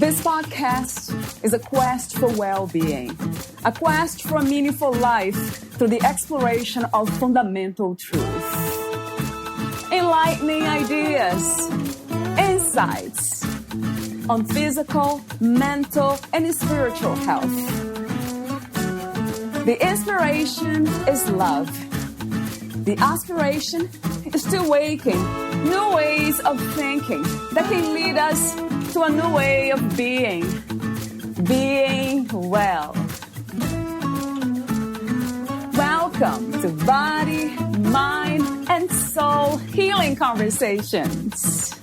This podcast is a quest for well-being, a quest for a meaningful life through the exploration of fundamental truth. Enlightening ideas, insights on physical, mental, and spiritual health. The inspiration is love. The aspiration is to awaken new ways of thinking that can lead us to a new way of being well. Welcome to Body, Mind, and Soul Healing Conversations.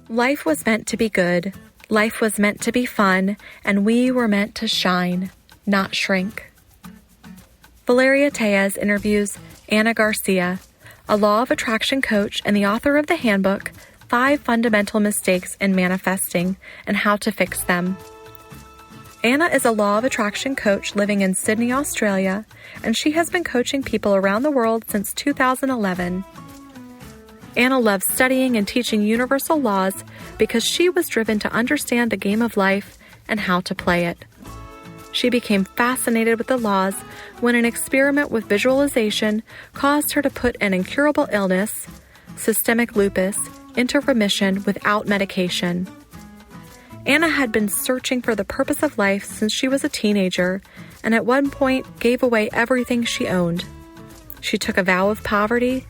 Life was meant to be good, life was meant to be fun, and we were meant to shine, not shrink. Valeria Teles interviews Anna Garcia, a law of attraction coach and the author of the handbook, 5 Fundamental Mistakes in Manifesting and How to Fix Them. Anna is a law of attraction coach living in Sydney, Australia, and she has been coaching people around the world since 2011. Anna loves studying and teaching universal laws because she was driven to understand the game of life and how to play it. She became fascinated with the laws when an experiment with visualization caused her to put an incurable illness, systemic lupus, into remission without medication. Anna had been searching for the purpose of life since she was a teenager, and at one point gave away everything she owned. She took a vow of poverty,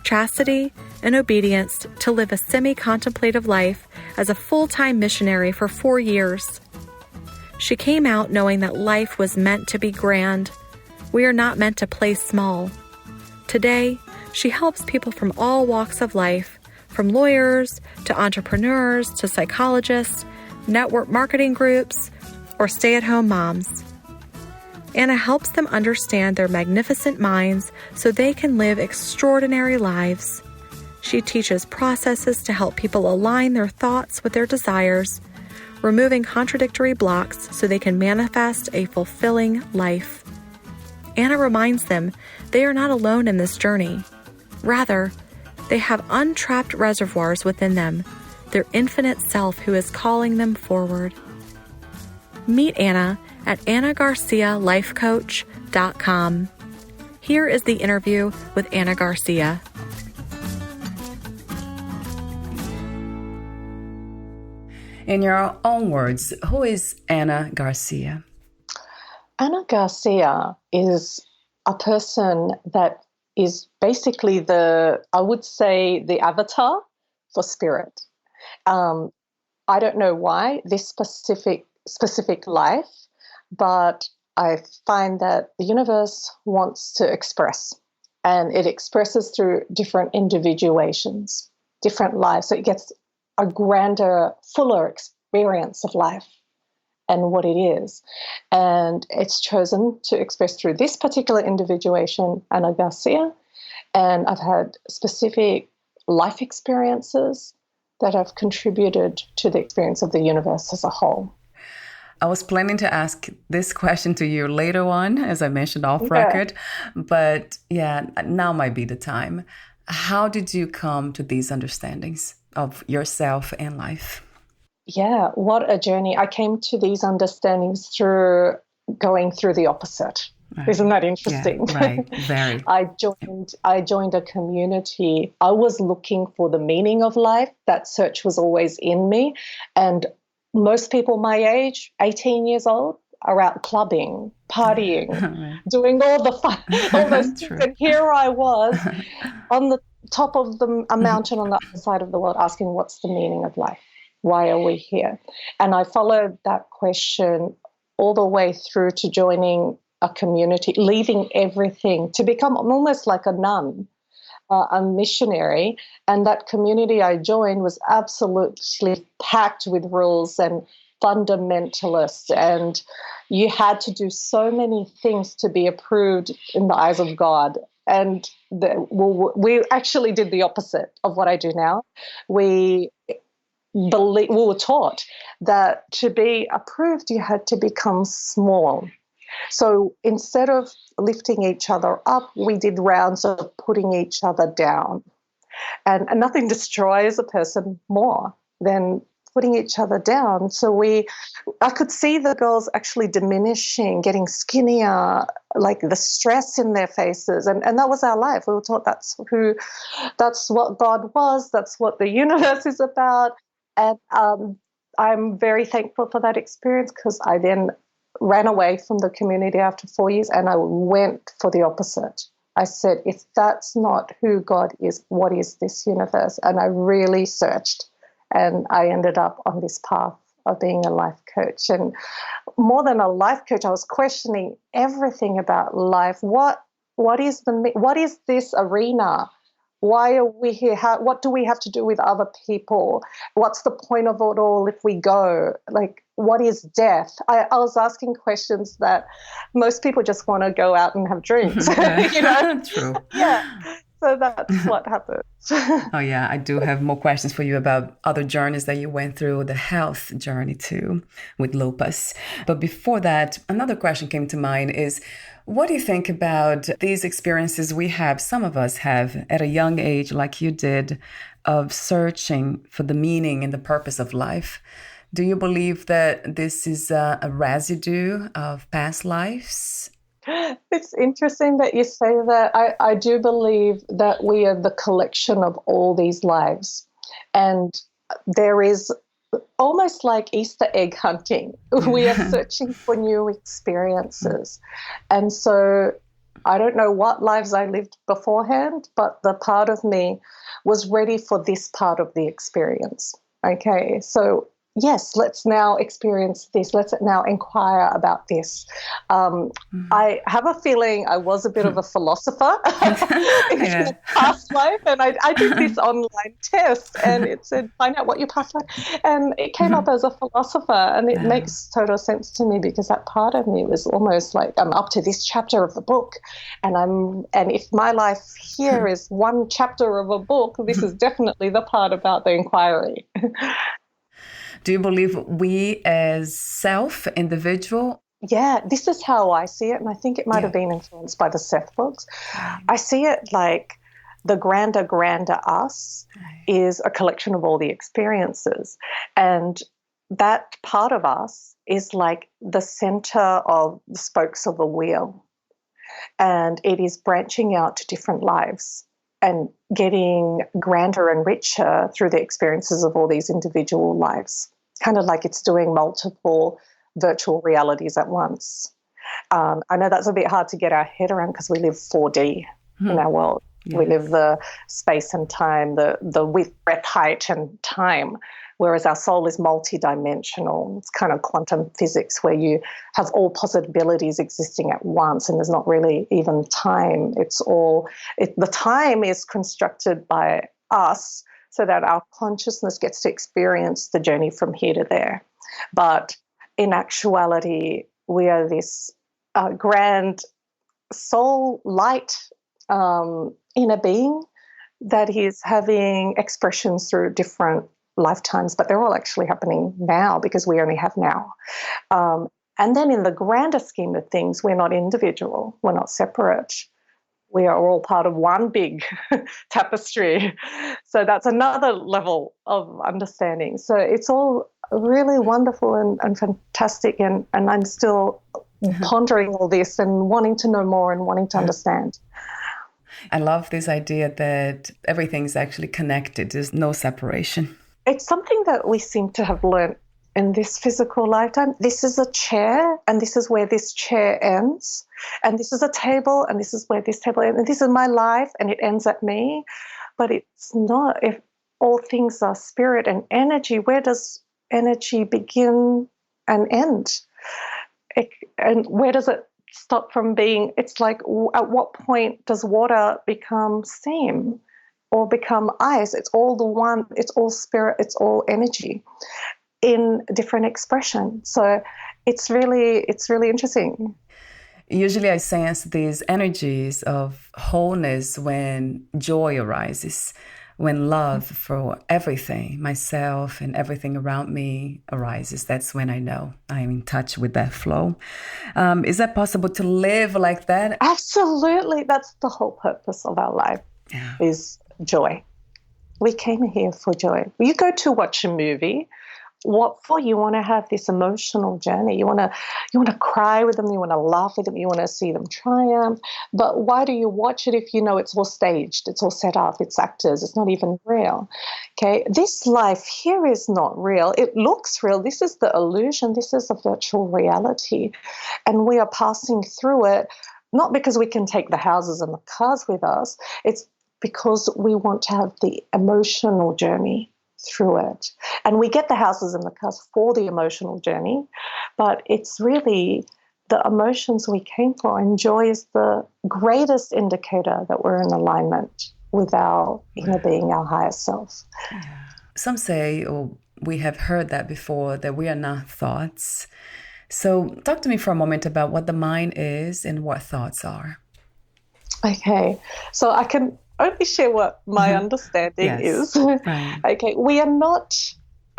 chastity, and obedience to live a semi-contemplative life as a full-time missionary for 4 years. She came out knowing that life was meant to be grand. We are not meant to play small. Today, she helps people from all walks of life, from lawyers to entrepreneurs to psychologists, network marketing groups, or stay-at-home moms. Anna helps them understand their magnificent minds so they can live extraordinary lives. She teaches processes to help people align their thoughts with their desires, removing contradictory blocks so they can manifest a fulfilling life. Anna reminds them they are not alone in this journey. Rather, they have untapped reservoirs within them, their infinite self who is calling them forward. Meet Anna at annagarcialifecoach.com. Here is the interview with Anna Garcia. In your own words, who is Anna Garcia? Anna Garcia is a person that is basically the avatar for spirit. I don't know why this specific life, but I find that the universe wants to express, and it expresses through different individuations, different lives. So it gets a grander, fuller experience of life and what it is. And it's chosen to express through this particular individuation, Anna Garcia. And I've had specific life experiences that have contributed to the experience of the universe as a whole. I was planning to ask this question to you later on, as I mentioned off record, but now might be the time. How did you come to these understandings of yourself and life? Yeah, what a journey. I came to these understandings through going through the opposite. Right. Isn't that interesting? Yeah, right, very. I joined a community. I was looking for the meaning of life. That search was always in me. And most people my age, 18 years old, are out clubbing, partying, doing all the fun, all those things. And here I was on the top of a mountain on the other side of the world asking, what's the meaning of life? Why are we here? And I followed that question all the way through to joining a community, leaving everything to become almost like a nun, a missionary. And that community I joined was absolutely packed with rules and fundamentalists, and you had to do so many things to be approved in the eyes of God. And we actually did the opposite of what I do now. We were taught that to be approved, you had to become small. So instead of lifting each other up, we did rounds of putting each other down. And nothing destroys a person more than putting each other down. So I could see the girls actually diminishing, getting skinnier, like the stress in their faces. And that was our life. We were taught that's what God was, that's what the universe is about. And I'm very thankful for that experience, because I then ran away from the community after 4 years and I went for the opposite. I said, if that's not who God is, what is this universe? And I really searched. And I ended up on this path of being a life coach. And more than a life coach, I was questioning everything about life. What is this arena? Why are we here? What do we have to do with other people? What's the point of it all if we go? Like, what is death? I was asking questions that most people just want to go out and have drinks. True. Yeah. So that's what happened. Oh, yeah. I do have more questions for you about other journeys that you went through, the health journey too, with lupus. But before that, another question came to mind is, what do you think about these experiences we have, some of us have at a young age, like you did, of searching for the meaning and the purpose of life? Do you believe that this is a residue of past lives? It's interesting that you say that. I do believe that we are the collection of all these lives. And there is almost like Easter egg hunting. We are searching for new experiences. And so I don't know what lives I lived beforehand, but the part of me was ready for this part of the experience. Okay, so yes, let's now experience this. Let's now inquire about this. I have a feeling I was a bit of a philosopher in a past life, and I did this online test, and it said, find out what your past life, and it came up as a philosopher, and it makes total sense to me, because that part of me was almost like, I'm up to this chapter of the book, and if my life here is one chapter of a book, this is definitely the part about the inquiry. Do you believe we as individual? Yeah, this is how I see it, and I think it might have been influenced by the Seth books. I see it like the grander us is a collection of all the experiences, and that part of us is like the center of the spokes of a wheel, and it is branching out to different lives and getting grander and richer through the experiences of all these individual lives, kind of like it's doing multiple virtual realities at once. I know that's a bit hard to get our head around, because we live 4D in our world. Yeah. We live the space and time, the width, breadth, height and time, whereas our soul is multidimensional. It's kind of quantum physics, where you have all possibilities existing at once, and there's not really even time. The time is constructed by us so that our consciousness gets to experience the journey from here to there. But in actuality, we are this grand soul light inner being that is having expressions through different lifetimes, but they're all actually happening now, because we only have now. And then in the grander scheme of things, we're not individual, we're not separate. We are all part of one big tapestry. So that's another level of understanding. So it's all really wonderful and fantastic, and I'm still pondering all this and wanting to know more and wanting to understand. I love this idea that everything's actually connected. There's no separation. It's something that we seem to have learned in this physical lifetime. This is a chair, and this is where this chair ends. And this is a table, and this is where this table ends. And this is my life, and it ends at me. But it's not. If all things are spirit and energy, where does energy begin and end? And where does it stop from being? It's like, at what point does water become steam or become ice? It's all the one. It's all spirit. It's all energy in different expression. So it's really interesting. Usually I sense these energies of wholeness when joy arises, when love for everything, myself and everything around me arises. That's when I know I'm in touch with that flow. Is that possible to live like that? Absolutely. That's the whole purpose of our life, is joy. We came here for joy. You go to watch a movie. What for? You want to have this emotional journey. You want to cry with them. You want to laugh with them. You want to see them triumph. But why do you watch it if you know it's all staged? It's all set up. It's actors. It's not even real. Okay, this life here is not real. It looks real. This is the illusion. This is a virtual reality, and we are passing through it not because we can take the houses and the cars with us. It's because we want to have the emotional journey through it. And we get the houses and the cars for the emotional journey, but it's really the emotions we came for. And joy is the greatest indicator that we're in alignment with our inner being, our higher self. Yeah. Some say, or we have heard that before, that we are not thoughts. So talk to me for a moment about what the mind is and what thoughts are. Okay, so I can only share what my understanding is. Right. Okay, we are not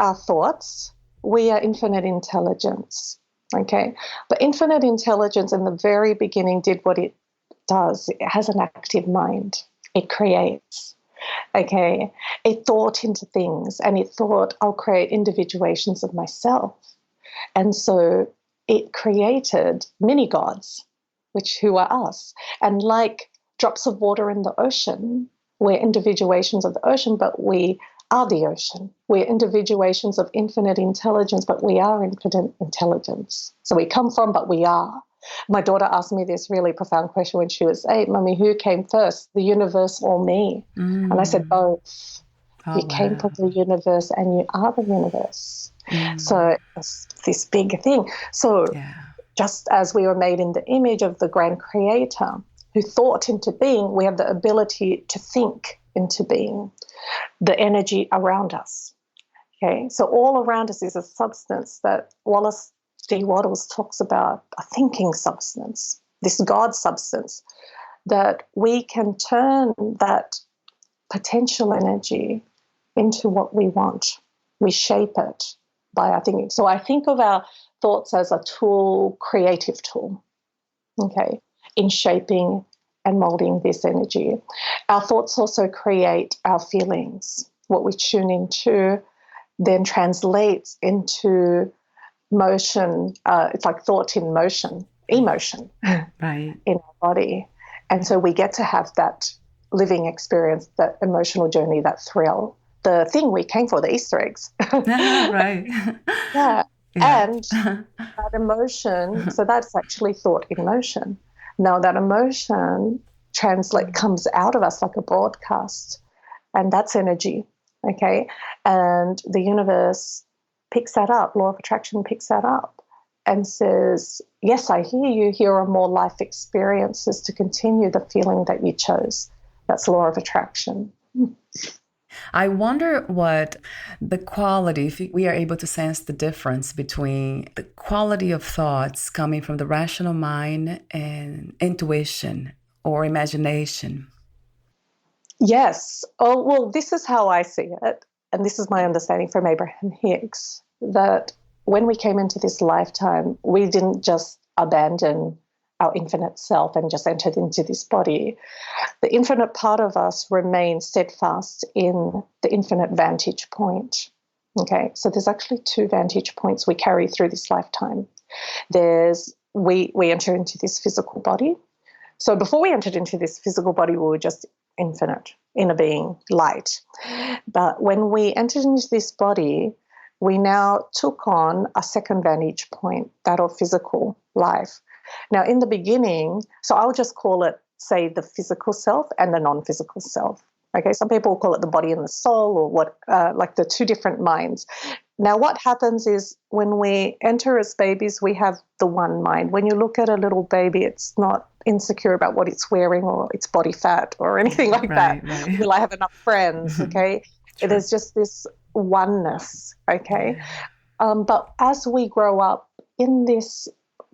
our thoughts. We are infinite intelligence. Okay, but infinite intelligence in the very beginning did what it does. It has an active mind. It creates. Okay, it thought into things, and it thought, I'll create individuations of myself. And so it created mini gods, who are us. And like drops of water in the ocean, we're individuations of the ocean, but we are the ocean. We're individuations of infinite intelligence, but we are infinite intelligence. So we come from, but we are. My daughter asked me this really profound question when she was 8, Mummy, who came first, the universe or me? And I said, both. You came from the universe and you are the universe. So it's this big thing. So just as we were made in the image of the grand creator who thought into being, we have the ability to think into being, the energy around us. Okay, so all around us is a substance that Wallace D. Wattles talks about, a thinking substance, this God substance, that we can turn that potential energy into what we want. We shape it by our thinking. So I think of our thoughts as a tool, creative tool, okay, in shaping and molding this energy. Our thoughts also create our feelings. What we tune into then translates into motion. It's like thought in motion, emotion right. in our body. And so we get to have that living experience, that emotional journey, that thrill, the thing we came for, the Easter eggs. Right. Yeah. And that emotion, so that's actually thought in motion. Now that emotion comes out of us like a broadcast, and that's energy, okay? And the universe picks that up, law of attraction picks that up and says, yes, I hear you. Here are more life experiences to continue the feeling that you chose. That's law of attraction. I wonder what the quality, if we are able to sense the difference between the quality of thoughts coming from the rational mind and intuition or imagination. Yes. Oh, well, this is how I see it. And this is my understanding from Abraham Hicks, that when we came into this lifetime, we didn't just abandon our infinite self and just entered into this body. The infinite part of us remains steadfast in the infinite vantage point. Okay, so there's actually 2 vantage points we carry through this lifetime. There's we enter into this physical body. So before we entered into this physical body, we were just infinite, inner being, light. But when we entered into this body, we now took on a second vantage point, that of physical life. Now, in the beginning, so I'll just call it, say, the physical self and the non-physical self. Okay, some people call it the body and the soul, or what, like the 2 different minds. Now, what happens is when we enter as babies, we have the one mind. When you look at a little baby, it's not insecure about what it's wearing or its body fat or anything like that. Right. Will I have enough friends? Okay, there's just this oneness. Okay, but as we grow up in this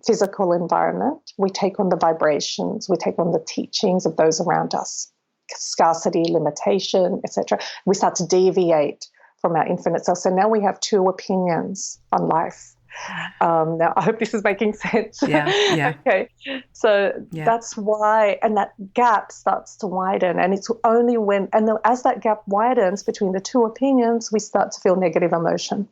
physical environment, we take on the vibrations, we take on the teachings of those around us, scarcity, limitation, etc. We start to deviate from our infinite self. So now we have 2 opinions on life. Now, I hope this is making sense. Yeah. Okay. So Yeah. that's why, and that gap starts to widen. And it's only when, as that gap widens between the two opinions, we start to feel negative emotion.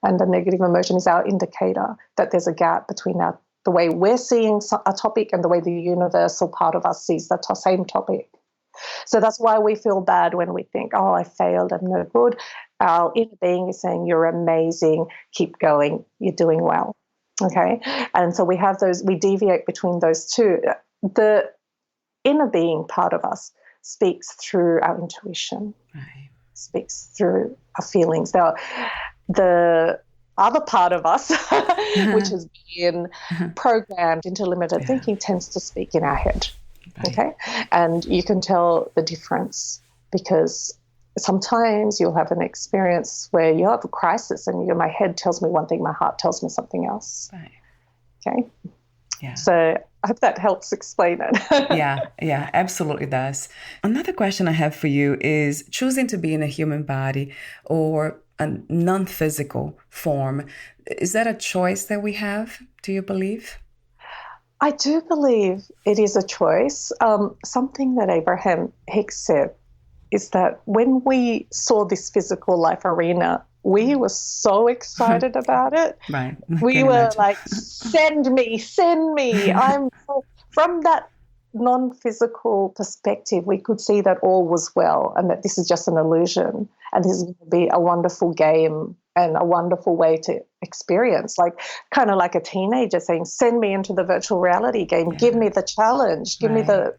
And the negative emotion is our indicator that there's a gap between the way we're seeing a topic and the way the universal part of us sees the same topic. So that's why we feel bad when we think, oh, I failed, I'm no good. Our inner being is saying, you're amazing, keep going, you're doing well. Okay. And so we deviate between those two. The inner being part of us speaks through our intuition, Right. speaks through our feelings. Now, the other part of us, which has been programmed into limited thinking, tends to speak in our head. Right. Okay. And you can tell the difference because sometimes you'll have an experience where you have a crisis and my head tells me one thing, my heart tells me something else. Right. Okay. Yeah. So I hope that helps explain it. Yeah, absolutely does. Another question I have for you is choosing to be in a human body or a non-physical form. Is that a choice that we have, do you believe? I do believe it is a choice. Something that Abraham Hicks said is that when we saw this physical life arena, we were so excited about it. Right. We were like, send me. From that non-physical perspective, we could see that all was well and that this is just an illusion and this is going to be a wonderful game and a wonderful way to experience, kind of like a teenager saying, send me into the virtual reality game, give me the challenge, give me the,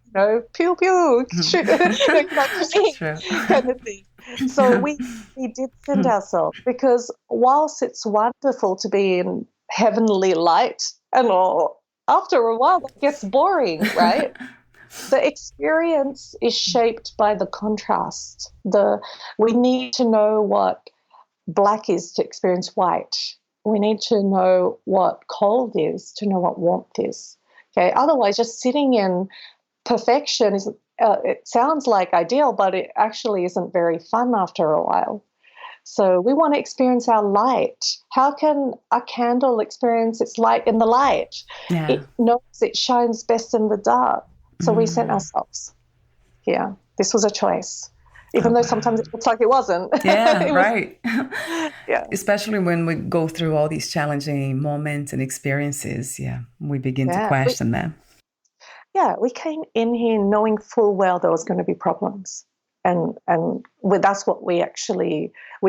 pew, pew, shoot, kind of thing. So we did send ourselves because whilst it's wonderful to be in heavenly light and all, after a while that gets boring, right? The experience is shaped by the contrast. We need to know what black is to experience white. We need to know what cold is to know what warmth is. Okay. Otherwise, just sitting in perfection is. It sounds like ideal, but it actually isn't very fun after a while. So we want to experience our light. How can a candle experience its light in the light? Yeah. It knows it shines best in the dark. So we sent ourselves. Yeah, this was a choice. Even though sometimes it looks like it wasn't. Yeah, right. Yeah. Especially when we go through all these challenging moments and experiences, we begin to question them. Yeah, we came in here knowing full well there was going to be problems. And that's what we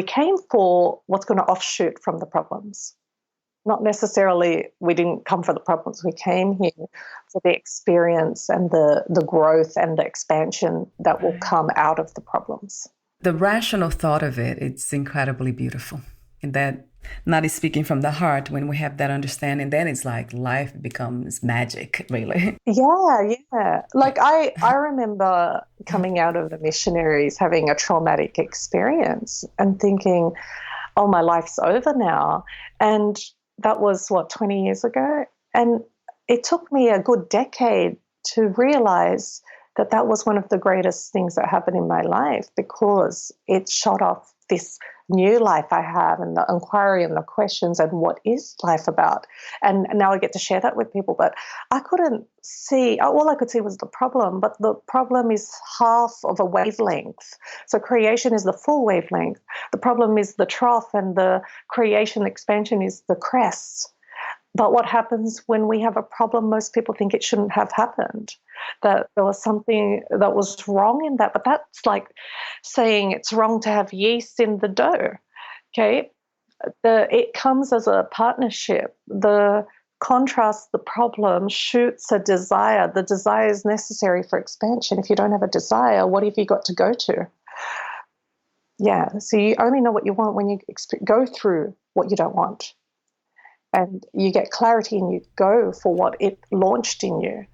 came for, what's going to offshoot from the problems. Not necessarily we didn't come for the problems. We came here for the experience and the growth and the expansion that will come out of the problems. The rational thought of it's incredibly beautiful. And that not speaking from the heart, when we have that understanding, then it's like life becomes magic, really. Yeah. Like I remember coming out of the missionaries, having a traumatic experience and thinking, oh, my life's over now. And that was, 20 years ago? And it took me a good decade to realize that was one of the greatest things that happened in my life because it shot off this new life I have and the inquiry and the questions and what is life about. And now I get to share that with people. But I couldn't see, all I could see was the problem, but the problem is half of a wavelength. So creation is the full wavelength. The problem is the trough and the creation expansion is the crest. But what happens when we have a problem, most people think it shouldn't have happened, that there was something that was wrong in that. But that's like saying it's wrong to have yeast in the dough, okay? It comes as a partnership. The contrast, the problem, shoots a desire. The desire is necessary for expansion. If you don't have a desire, what have you got to go to? Yeah, so you only know what you want when you go through what you don't want. And you get clarity and you go for what it launched in you.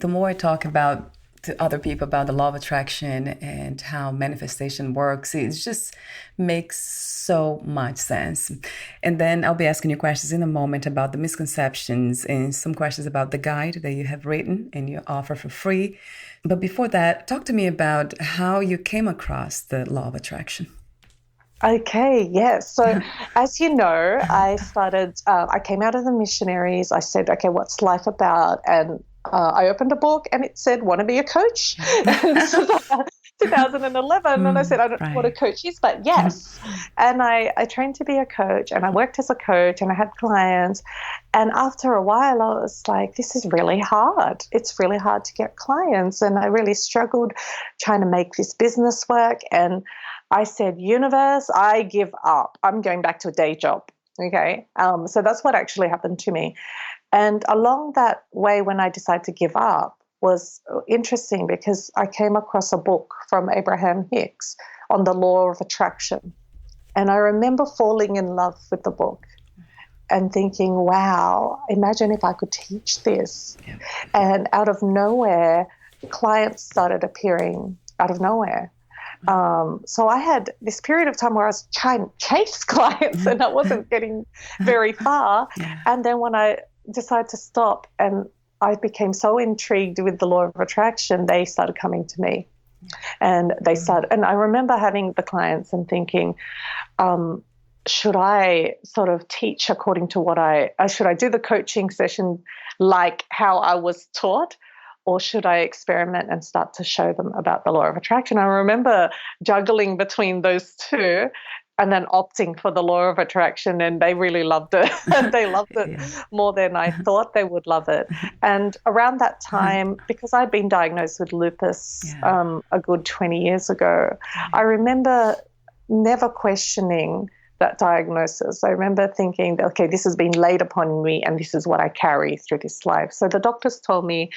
The more I talk to other people about the law of attraction and how manifestation works, it just makes so much sense. And then I'll be asking you questions in a moment about the misconceptions and some questions about the guide that you have written and you offer for free. But before that, talk to me about how you came across the law of attraction. Okay, yes. So, as you know, I came out of the missionaries. I said, okay, what's life about? And I opened a book and it said, want to be a coach? And so 2011. And I said, I don't know what a Right. coach is, but yes. And I trained to be a coach and I worked as a coach and I had clients. And after a while, I was like, this is really hard. It's really hard to get clients. And I really struggled trying to make this business work. And I said, universe, I give up. I'm going back to a day job. Okay. So that's what actually happened to me. And along that way, when I decided to give up, was interesting because I came across a book from Abraham Hicks on the law of attraction. And I remember falling in love with the book and thinking, wow, imagine if I could teach this. Yeah. And out of nowhere, clients started appearing out of nowhere. So I had this period of time where I was trying to chase clients and I wasn't getting very far. Yeah. And then when I decided to stop and I became so intrigued with the law of attraction, they started coming to me. And and I remember having the clients and thinking, should I sort of teach according to should I do the coaching session like how I was taught? Or should I experiment and start to show them about the law of attraction? I remember juggling between those two and then opting for the law of attraction, and they really loved it. They loved it more than I thought they would love it. And around that time, because I'd been diagnosed with lupus a good 20 years ago, I remember never questioning that diagnosis. I remember thinking, okay, this has been laid upon me and this is what I carry through this life. So the doctors told me,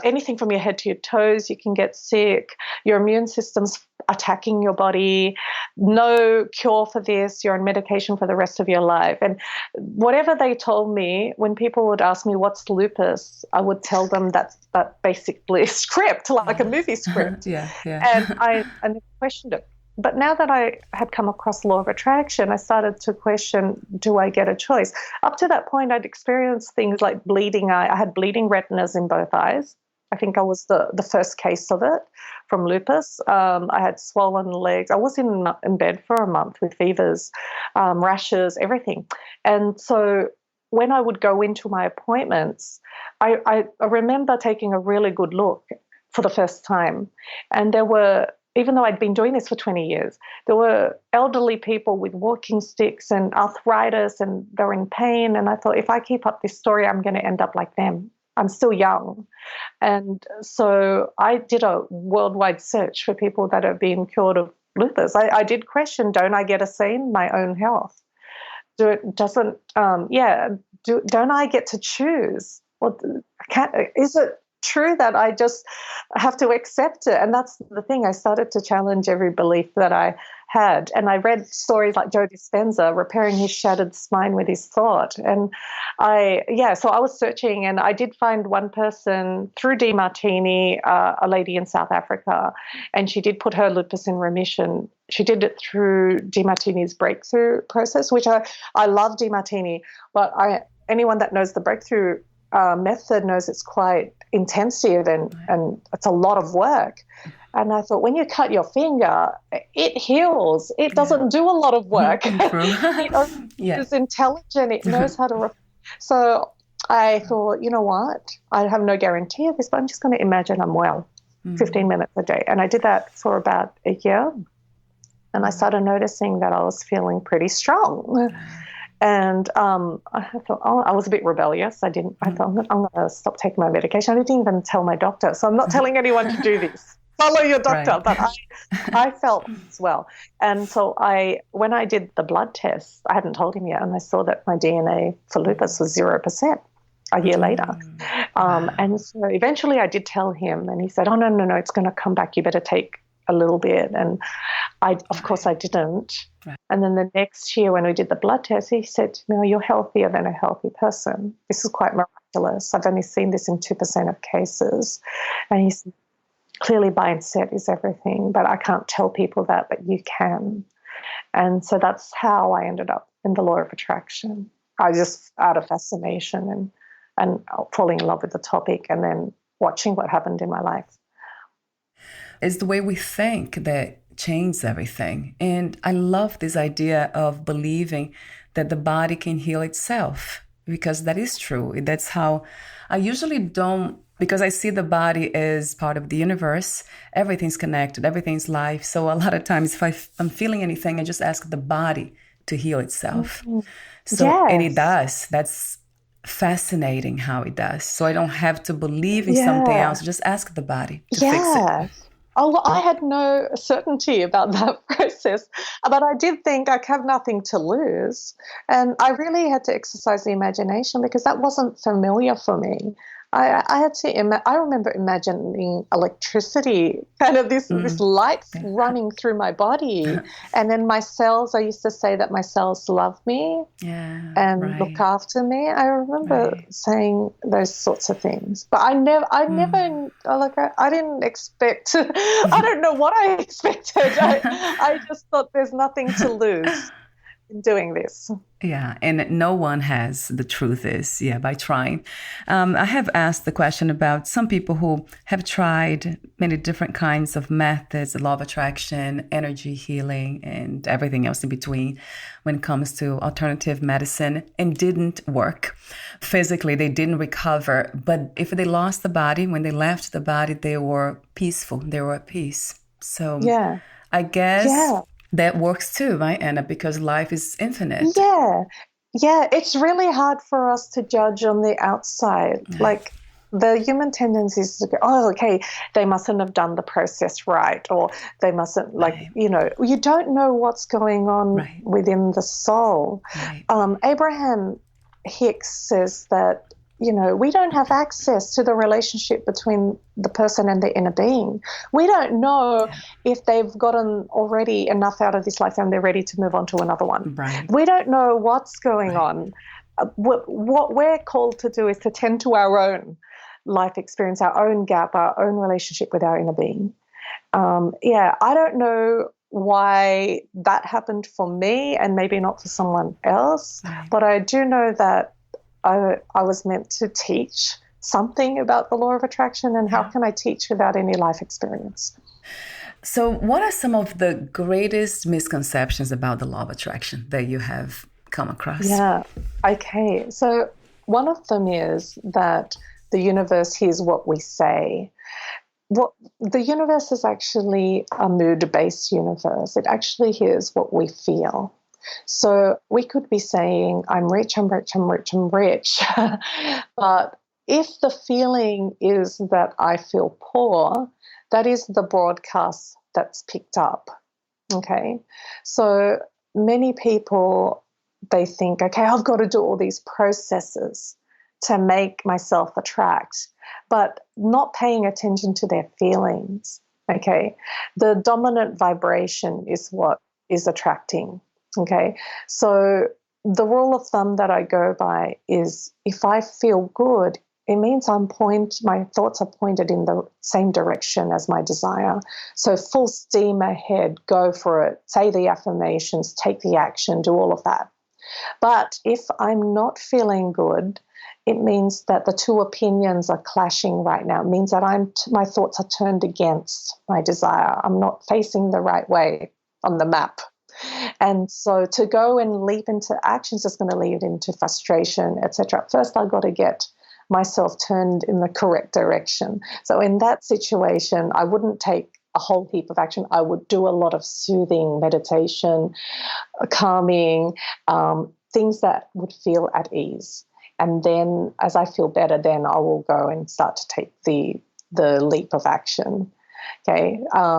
anything from your head to your toes, you can get sick. Your immune system's attacking your body. No cure for this. You're on medication for the rest of your life. And whatever they told me, when people would ask me, what's lupus? I would tell them that basically script, like a movie script. Yeah. And I never questioned it. But now that I had come across law of attraction, I started to question, do I get a choice? Up to that point, I'd experienced things like bleeding eye. I had bleeding retinas in both eyes. I think I was the first case of it from lupus. I had swollen legs. I was in bed for a month with fevers, rashes, everything. And so when I would go into my appointments, I remember taking a really good look for the first time. And there were, even though I'd been doing this for 20 years, there were elderly people with walking sticks and arthritis and they're in pain. And I thought, if I keep up this story, I'm going to end up like them. I'm still young. And so I did a worldwide search for people that have been cured of lupus. I did question, don't I get a say in my own health? Don't I get to choose? Well, is it true that I just have to accept it? And that's the thing. I started to challenge every belief that I had. And I read stories like Joe Dispenza repairing his shattered spine with his thought. And so I was searching and I did find one person through DiMartini, a lady in South Africa, and she did put her lupus in remission. She did it through DiMartini's breakthrough process, which I love DiMartini, but anyone that knows the breakthrough method knows it's quite intensive and it's a lot of work. And I thought, when you cut your finger, it heals. It doesn't do a lot of work. It's intelligent. It knows how to. So I thought, you know what? I have no guarantee of this, but I'm just going to imagine I'm well, 15 minutes a day. And I did that for about a year. And I started noticing that I was feeling pretty strong. And I thought, I was a bit rebellious. I thought, I'm going to stop taking my medication. I didn't even tell my doctor. So I'm not telling anyone to do this. Follow your doctor. Right. But I felt as well. And so when I did the blood test, I hadn't told him yet, and I saw that my DNA for lupus was 0% a year later. And so eventually I did tell him, and he said, oh, no, it's going to come back. You better take a little bit. And of course I didn't. Right. And then the next year when we did the blood test, he said, no, you're healthier than a healthy person. This is quite miraculous. I've only seen this in 2% of cases. And he said, clearly mindset is everything, but I can't tell people that, but you can. And so that's how I ended up in the law of attraction. I just, out of fascination and falling in love with the topic and then watching what happened in my life. It's the way we think that changes everything. And I love this idea of believing that the body can heal itself, because that is true. That's how I usually don't, because I see the body as part of the universe. Everything's connected, everything's life. So a lot of times if I'm feeling anything, I just ask the body to heal itself. So, and it does. That's fascinating how it does. So I don't have to believe in something else. Just ask the body to fix it. Oh, well, I had no certainty about that process, but I did think I have nothing to lose. And I really had to exercise the imagination because that wasn't familiar for me. I had to. I remember imagining electricity, kind of this light running through my body, and then my cells. I used to say that my cells love me and look after me. I remember saying those sorts of things, but I didn't expect. I don't know what I expected. I just thought there's nothing to lose in doing this. Yeah, and no one has, the truth is, by trying. I have asked the question about some people who have tried many different kinds of methods, the law of attraction, energy healing, and everything else in between when it comes to alternative medicine, and didn't work. Physically, they didn't recover. But if they lost the body, when they left the body, they were peaceful. They were at peace. So I guess that works too, right, Anna? Because life is infinite. Yeah. It's really hard for us to judge on the outside. Like the human tendency is to go, oh, okay, they mustn't have done the process right, or they mustn't, you don't know what's going on within the soul. Abraham Hicks says that, we don't have access to the relationship between the person and the inner being. We don't know if they've gotten already enough out of this life and they're ready to move on to another one. We don't know what's going on. What we're called to do is to tend to our own life experience, our own gap, our own relationship with our inner being. I don't know why that happened for me and maybe not for someone else, but I do know that I was meant to teach something about the law of attraction, and how can I teach without any life experience? So what are some of the greatest misconceptions about the law of attraction that you have come across? Okay. So one of them is that the universe hears what we say. The universe is actually a mood-based universe. It actually hears what we feel. So we could be saying, I'm rich, I'm rich, I'm rich, I'm rich. But if the feeling is that I feel poor, that is the broadcast that's picked up. Okay. So many people, they think, okay, I've got to do all these processes to make myself attract, but not paying attention to their feelings. Okay. The dominant vibration is what is attracting. Okay, so the rule of thumb that I go by is if I feel good, it means my thoughts are pointed in the same direction as my desire. So full steam ahead, go for it, say the affirmations, take the action, do all of that. But if I'm not feeling good, it means that the two opinions are clashing right now. It means that my thoughts are turned against my desire. I'm not facing the right way on the map. And so to go and leap into action is just going to lead into frustration, etc. First, I've got to get myself turned in the correct direction. So in that situation, I wouldn't take a whole heap of action. I would do a lot of soothing meditation, calming, things that would feel at ease. And then as I feel better, then I will go and start to take the leap of action. Okay,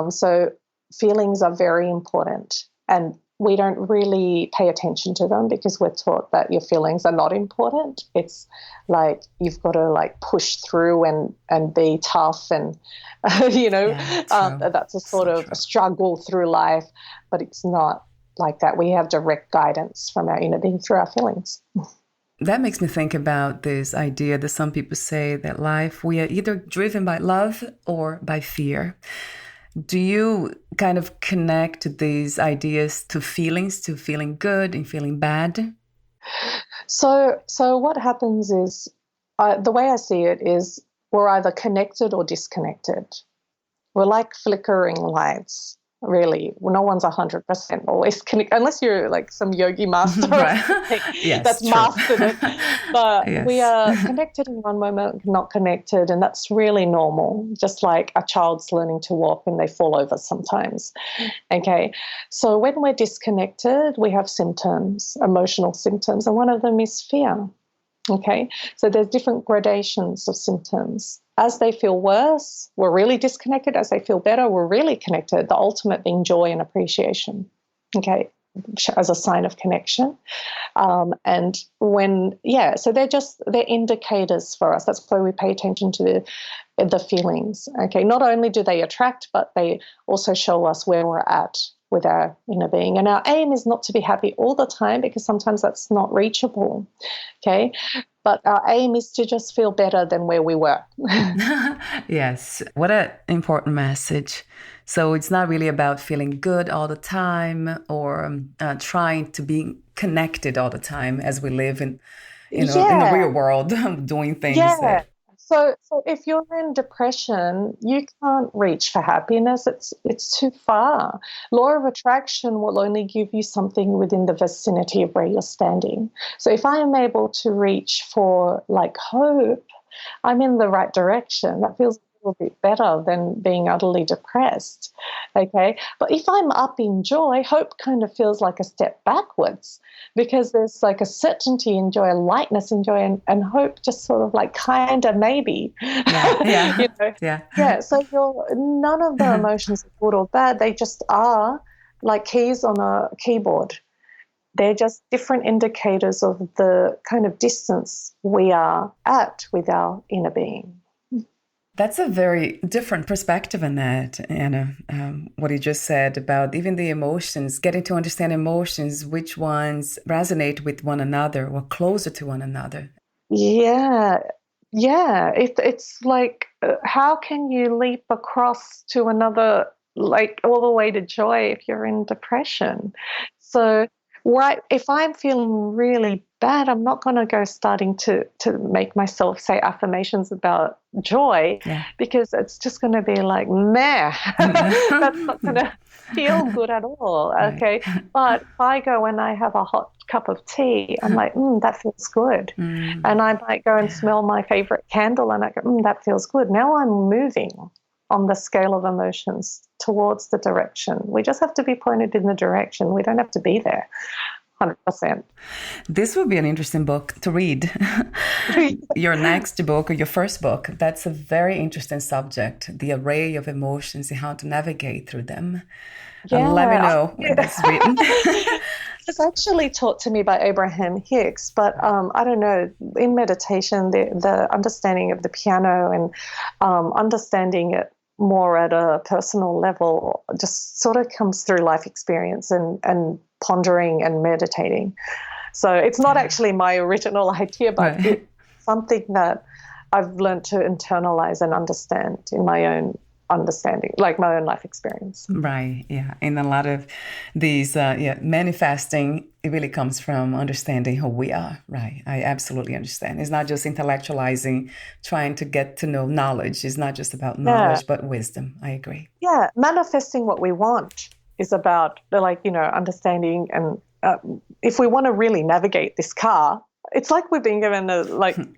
so feelings are very important. And we don't really pay attention to them because we're taught that your feelings are not important. It's like you've got to push through and be tough and, that's a sort of a struggle through life. But it's not like that. We have direct guidance from our inner being through our feelings. That makes me think about this idea that some people say that life, we are either driven by love or by fear. Do you kind of connect these ideas to feelings, to feeling good and feeling bad? So what happens is, the way I see it is, we're either connected or disconnected. We're like flickering lights. really. No one's 100% always connected, unless you're like some yogi master or something that's True. mastered it. But we Yes. are connected in one moment, not connected, and that's really normal. Just like a child's learning to walk and they fall over sometimes. Okay, so when we're disconnected, we have symptoms, emotional symptoms, and one of them is fear. Okay, so there's different gradations of symptoms. As they feel worse, we're really disconnected. As they feel better, we're really connected. The ultimate being joy and appreciation, okay, as a sign of connection. And when, so they're indicators for us. That's why we pay attention to the feelings. Okay, not only do they attract, but they also show us where we're at with our inner being. And our aim is not to be happy all the time, because sometimes that's not reachable. Okay, but our aim is to just feel better than where we were. Yes, what an important message. So it's not really about feeling good all the time or trying to be connected all the time as we live in the real world, doing things. Yeah. So if you're in depression, you can't reach for happiness. It's too far. Law of attraction will only give you something within the vicinity of where you're standing. So if I am able to reach for like hope, I'm in the right direction. That feels a little bit better than being utterly depressed. Okay. But if I'm up in joy, hope kind of feels like a step backwards, because there's like a certainty in joy, a lightness in joy, and hope just sort of like kind of maybe. Yeah. So none of the emotions are good or bad. They just are like keys on a keyboard. They're just different indicators of the kind of distance we are at with our inner being. That's a very different perspective on that, Anna. What you just said about even the emotions, getting to understand emotions, which ones resonate with one another or closer to one another. Yeah. It's like, how can you leap across to another, like all the way to joy if you're in depression? So, right, if I'm feeling really bad, I'm not going to go starting to make myself say affirmations about joy, because it's just going to be like, meh. That's not going to feel good at all. Okay. But if I go and I have a hot cup of tea, I'm like, that feels good. And I might go and smell my favorite candle and I go, that feels good. Now I'm moving on the scale of emotions towards the direction. We just have to be pointed in the direction. We don't have to be there 100%. This would be an interesting book to read. Your next book or your first book, that's a very interesting subject, the array of emotions and how to navigate through them. Yeah. Let me know when that's written. It's actually taught to me by Abraham Hicks, but I don't know, in meditation, the understanding of the piano and understanding it more at a personal level just sort of comes through life experience and pondering and meditating. So it's not actually my original idea, but it's something that I've learned to internalize and understand in my own understanding, like my own life experience. Right, yeah. And a lot of these, manifesting, it really comes from understanding who we are, right? I absolutely understand. It's not just intellectualizing, trying to get to know knowledge. It's not just about knowledge, but wisdom. I agree. Yeah, manifesting what we want is about, understanding. And if we want to really navigate this car, it's like we've been given a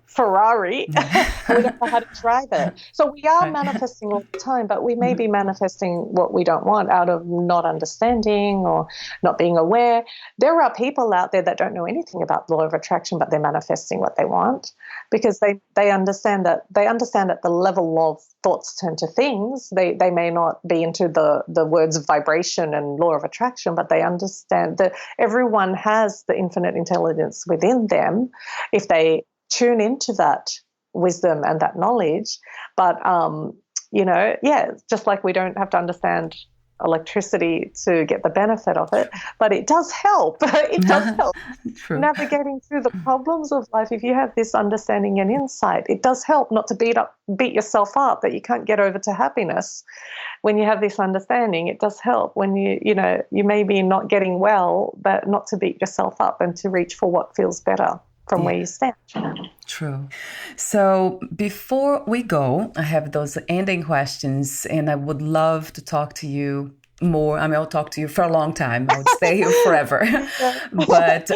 Ferrari and we don't know how to drive it. So we are manifesting all the time, but we may be manifesting what we don't want out of not understanding or not being aware. There are people out there that don't know anything about the law of attraction, but they're manifesting what they want because they understand that at the level of thoughts turn to things. They may not be into the words of vibration and law of attraction, but they understand that everyone has the infinite intelligence within them if they tune into that wisdom and that knowledge. But, just like we don't have to understand electricity to get the benefit of it, but it does help. It does help navigating through the problems of life. If you have this understanding and insight, it does help not to beat yourself up that you can't get over to happiness. When you have this understanding, it does help when you may be not getting well, but not to beat yourself up and to reach for what feels better from where you stand. True. So before we go, I have those ending questions, and I would love to talk to you more. I mean, I'll talk to you for a long time. I would stay here forever. But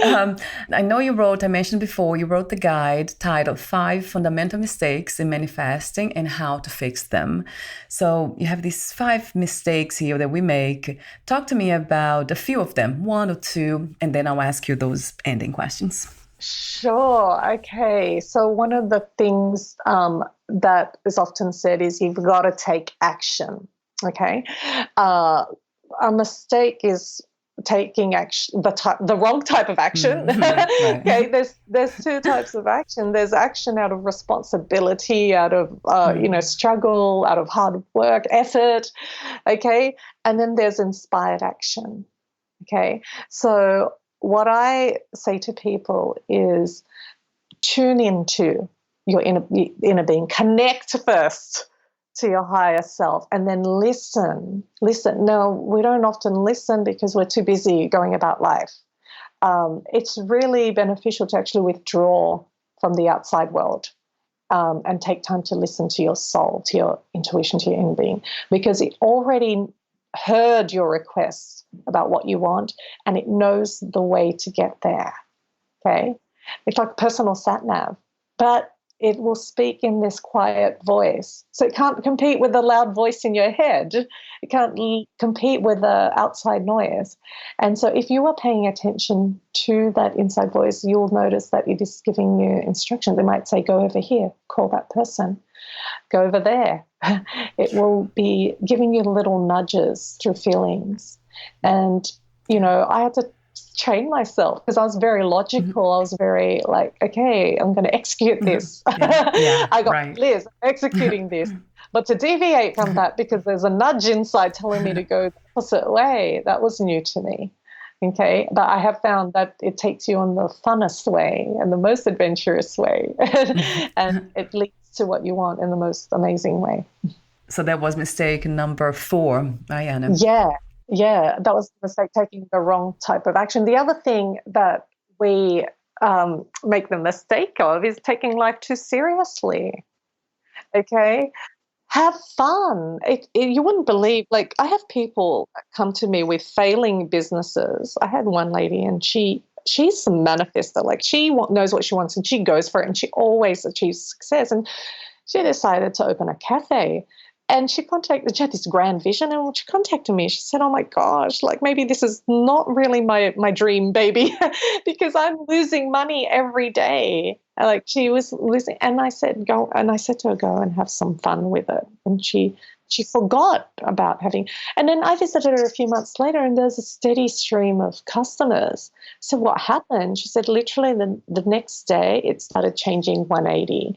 I know I mentioned before, you wrote the guide titled 5 Fundamental Mistakes in Manifesting and How to Fix Them. So you have these 5 mistakes here that we make. Talk to me about a few of them, 1 or 2, and then I'll ask you those ending questions. Sure. Okay. So one of the things that is often said is you've got to take action. Okay. A mistake is taking action, the wrong type of action. Right. Okay. There's 2 types of action. There's action out of responsibility, out of struggle, out of hard work, effort. Okay. And then there's inspired action. Okay. So what I say to people is tune into your inner being, connect first to your higher self, and then listen. Now, we don't often listen because we're too busy going about life. It's really beneficial to actually withdraw from the outside world and take time to listen to your soul, to your intuition, to your inner being, because it already heard your requests about what you want, and it knows the way to get there. Okay, it's like personal sat nav, but it will speak in this quiet voice. So it can't compete with the loud voice in your head. It can't compete with the outside noise. And so if you are paying attention to that inside voice, you'll notice that it is giving you instructions. It might say, go over here, call that person, go over there. It will be giving you little nudges through feelings. And, I had to train myself because I was very logical. I was very like, okay, I'm going to execute this. I got Liz executing this. But to deviate from that because there's a nudge inside telling me to go the opposite way, that was new to me. Okay, but I have found that it takes you on the funnest way and the most adventurous way, and it leads to what you want in the most amazing way. So that was mistake number 4, Anna. Yeah, that was the mistake, taking the wrong type of action. The other thing that we make the mistake of is taking life too seriously. Okay, have fun. You wouldn't believe, like, I have people come to me with failing businesses. I had one lady, and she's a manifester. Like, she knows what she wants and she goes for it, and she always achieves success. And she decided to open a cafe. And she had this grand vision, and when she contacted me, she said, oh my gosh, like, maybe this is not really my dream baby because I'm losing money every day. Like, she was losing, and I said to her, go and have some fun with it. And she forgot about having, and then I visited her a few months later, and there's a steady stream of customers. So what happened? She said literally the next day it started changing 180.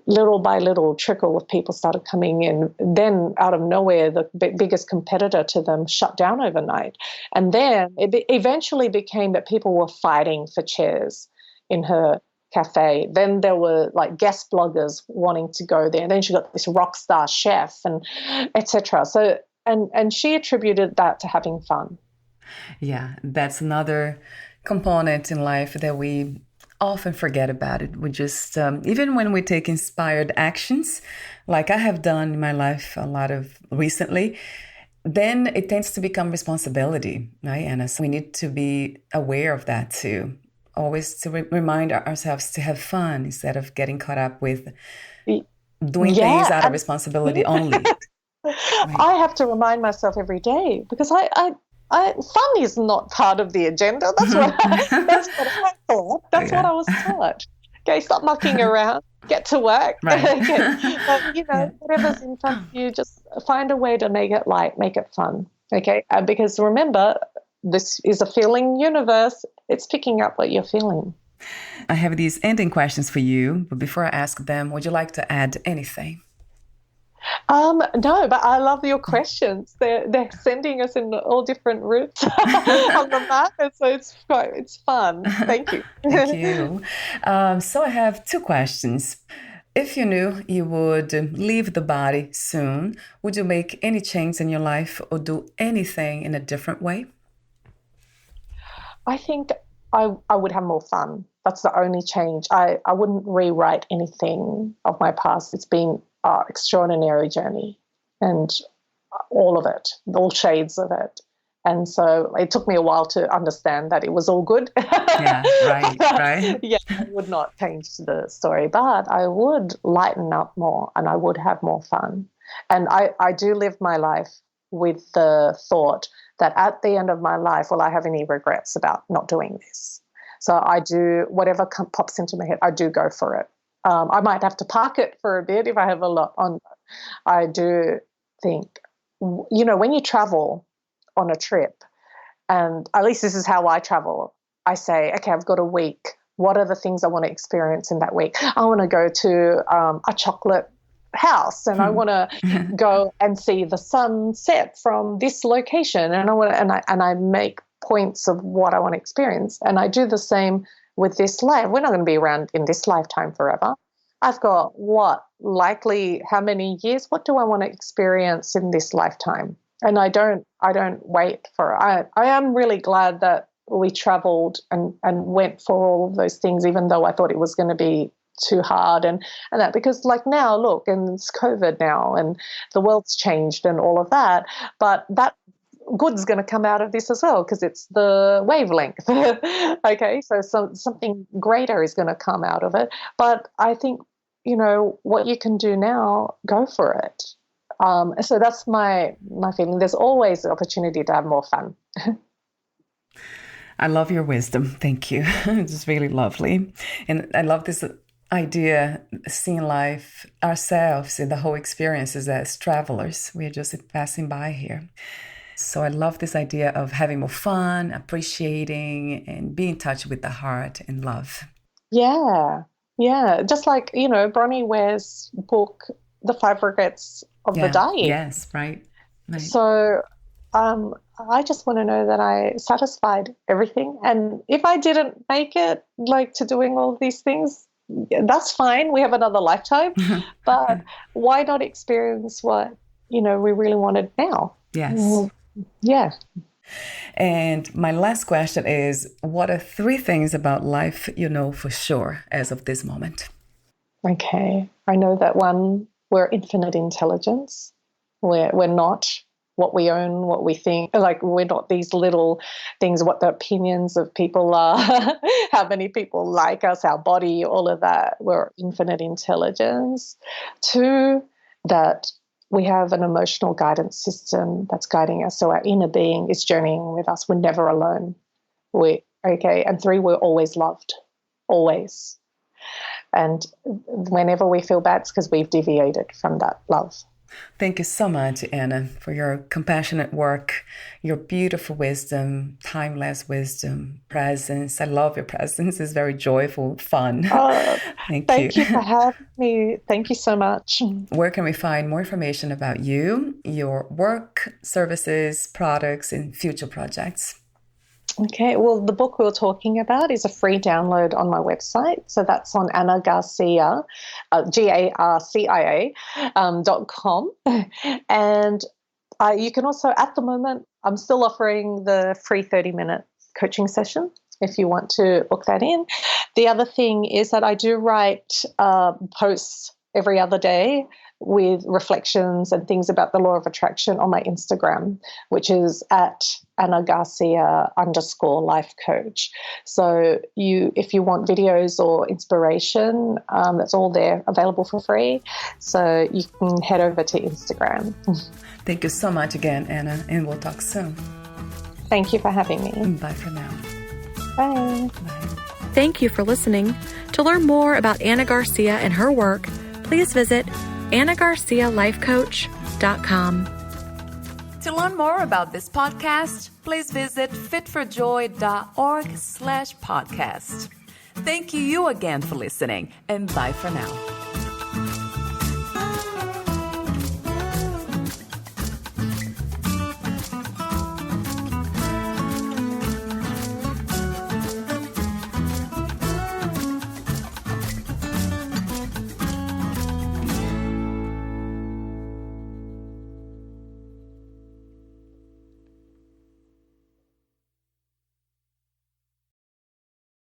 Little by little, trickle of people started coming in. Then out of nowhere, the biggest competitor to them shut down overnight. And then it eventually became that people were fighting for chairs in her cafe. Then there were like guest bloggers wanting to go there. And then she got this rock star chef and etc. So and she attributed that to having fun. Yeah, that's another component in life that we often forget about. It we just even when we take inspired actions, like I have done in my life a lot of recently, then it tends to become responsibility, right, Anna? So we need to be aware of that too. Always to remind ourselves to have fun instead of getting caught up with doing things out of responsibility only. Right. I have to remind myself every day because I fun is not part of the agenda. That's what I thought. That's what I was taught. Okay, stop mucking around. Get to work. Right. But, whatever's in front of you, just find a way to make it light, make it fun. Okay, because remember, this is a feeling universe. It's picking up what you're feeling. I have these ending questions for you, but before I ask them, would you like to add anything? No, but I love your questions. They're sending us in all different routes on the map, and so it's fun. Thank you. Thank you. So I have 2 questions. If you knew you would leave the body soon, would you make any change in your life or do anything in a different way? I think I would have more fun. That's the only change. I wouldn't rewrite anything of my past. It's been an extraordinary journey. And all of it, all shades of it. And so it took me a while to understand that it was all good. Yeah, right. Yeah, I would not change the story, but I would lighten up more and I would have more fun. And I do live my life with the thought that at the end of my life, will I have any regrets about not doing this? So I do whatever pops into my head, I do go for it. I might have to park it for a bit if I have a lot on. I do think, when you travel on a trip, and at least this is how I travel, I say, okay, I've got a week. What are the things I want to experience in that week? I want to go to a chocolate house, and I want to go and see the sunset from this location, and I make points of what I want to experience. And I do the same with this life. We're not going to be around in this lifetime forever. I've got how many years? What do I want to experience in this lifetime? And I don't wait for it. I am really glad that we traveled and went for all of those things, even though I thought it was going to be too hard and that, because like now, look, and it's COVID now and the world's changed and all of that, but that good's going to come out of this as well, because it's the wavelength. Okay, so something greater is going to come out of it. But I think, what you can do now, go for it. So that's my feeling. There's always the opportunity to have more fun. I love your wisdom. Thank you. It's really lovely. And I love this idea, seeing life, ourselves, and the whole experiences as travelers. We're just passing by here. So I love this idea of having more fun, appreciating, and being in touch with the heart and love. Yeah. Just like, Bronnie Ware's book, The 5 Regrets of the Dying. Yes, right. So I just want to know that I satisfied everything. And if I didn't make it, to doing all of these things, that's fine. We have another lifetime. But why not experience what, we really wanted now? Yes. Yeah. And my last question is, what are 3 things about life you know for sure as of this moment? Okay. I know that one, we're infinite intelligence. We're not what we own, what we think. We're not these little things, what the opinions of people are, how many people like us, our body, all of that. We're infinite intelligence. 2, that we have an emotional guidance system that's guiding us. So our inner being is journeying with us. We're never alone. And 3, we're always loved, always. And whenever we feel bad, it's because we've deviated from that love. Thank you so much, Anna, for your compassionate work, your beautiful wisdom, timeless wisdom, presence. I love your presence. It's very joyful, fun. Thank you for having me. Thank you so much. Where can we find more information about you, your work, services, products, and future projects? Okay, well, the book we were talking about is a free download on my website. So that's on Anna Garcia, GARCIA.com. And you can also, at the moment, I'm still offering the free 30-minute coaching session if you want to book that in. The other thing is that I do write posts every other day with reflections and things about the law of attraction on my Instagram, which is at Anna Garcia _life coach. So if you want videos or inspiration, that's all there available for free. So you can head over to Instagram. Thank you so much again, Anna, and we'll talk soon. Thank you for having me. Bye for now. Bye. Bye. Thank you for listening. To learn more about Anna Garcia and her work, please visit AnnaGarciaLifeCoach.com. To learn more about this podcast, please visit fitforjoy.org/podcast. Thank you again for listening, and bye for now.